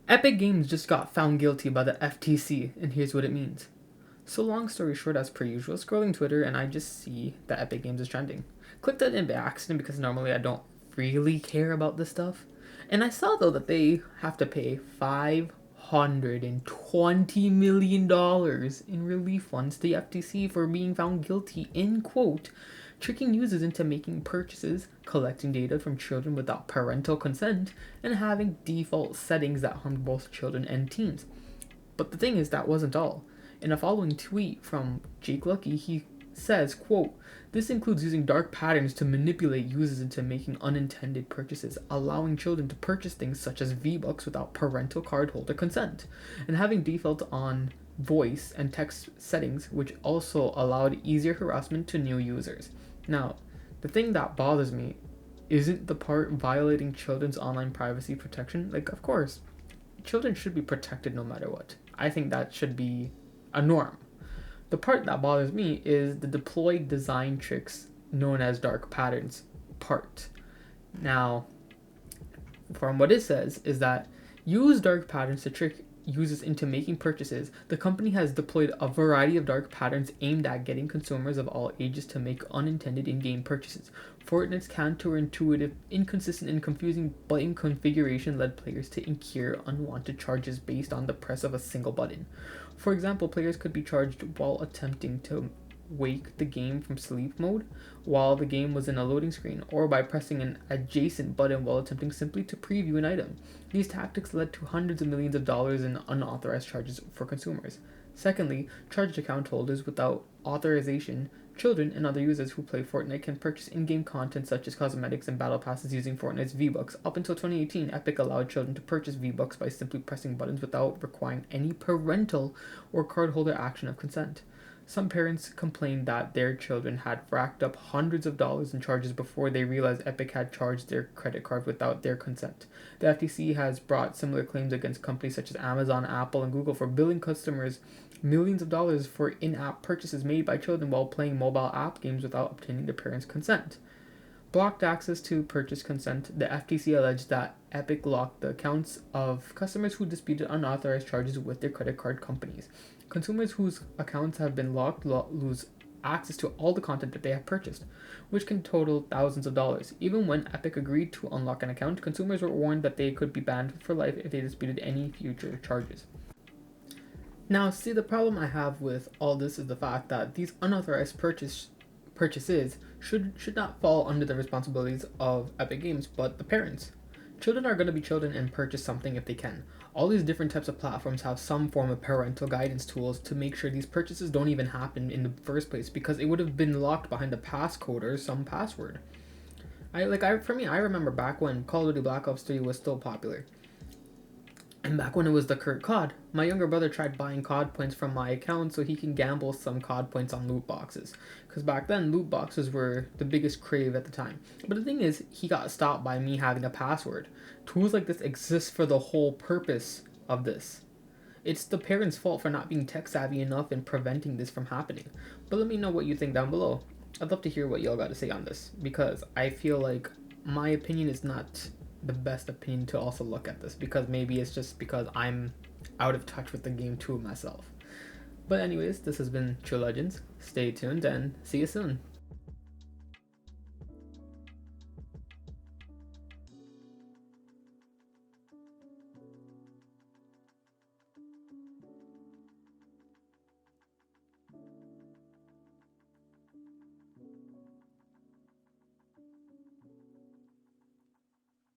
Epic Games just got found guilty by the FTC, and here's what it means. So long story short, as per usual, scrolling Twitter and I just see that Epic Games is trending. Clicked on it by accident because normally I don't really care about this stuff. And I saw though that they have to pay $520 million in relief funds to the FTC for being found guilty in quote tricking users into making purchases, collecting data from children without parental consent, and having default settings that harmed both children and teens. But the thing is, that wasn't all. In a following tweet from Jake Lucky, he says, quote, "This includes using dark patterns to manipulate users into making unintended purchases, allowing children to purchase things such as V-Bucks without parental cardholder consent, and having default on voice and text settings, which also allowed easier harassment to new users." Now, the thing that bothers me isn't the part violating children's online privacy protection. Like, of course, children should be protected no matter what. I think that should be a norm. The part that bothers me is the deployed design tricks known as dark patterns part. Now, from what it says is that use dark patterns to trick users into making purchases. The company has deployed a variety of dark patterns aimed at getting consumers of all ages to make unintended in-game purchases. Fortnite's counterintuitive, inconsistent, and confusing button configuration led players to incur unwanted charges based on the press of a single button. For example, players could be charged while attempting to wake the game from sleep mode while the game was in a loading screen, or by pressing an adjacent button while attempting simply to preview an item. These tactics led to hundreds of millions of dollars in unauthorized charges for consumers. Secondly, charged account holders without authorization, children, and other users who play Fortnite can purchase in-game content such as cosmetics and battle passes using Fortnite's V-Bucks. Up until 2018, Epic allowed children to purchase V-Bucks by simply pressing buttons without requiring any parental or cardholder action of consent. Some parents complained that their children had racked up hundreds of dollars in charges before they realized Epic had charged their credit card without their consent. The FTC has brought similar claims against companies such as Amazon, Apple, and Google for billing customers millions of dollars for in-app purchases made by children while playing mobile app games without obtaining the parents' consent. Blocked access to purchase consent, the FTC alleged that Epic locked the accounts of customers who disputed unauthorized charges with their credit card companies. Consumers whose accounts have been locked lose access to all the content that they have purchased, which can total thousands of dollars. Even when Epic agreed to unlock an account, consumers were warned that they could be banned for life if they disputed any future charges. Now, see, the problem I have with all this is the fact that these unauthorized purchases should not fall under the responsibilities of Epic Games, but the parents. Children are going to be children and purchase something if they can. All these different types of platforms have some form of parental guidance tools to make sure these purchases don't even happen in the first place, because it would have been locked behind a passcode or some password. I remember back when Call of Duty Black Ops 3 was still popular. And back when it was the current COD, my younger brother tried buying COD points from my account so he can gamble some COD points on loot boxes. Because back then, loot boxes were the biggest crave at the time. But the thing is, he got stopped by me having a password. Tools like this exist for the whole purpose of this. It's the parents' fault for not being tech savvy enough in preventing this from happening. But let me know what you think down below. I'd love to hear what y'all got to say on this, because I feel like my opinion is not the best opinion to also look at this, because maybe it's just because I'm out of touch with the game too myself. But anyways, this has been TruLegendz. Stay tuned and see you soon.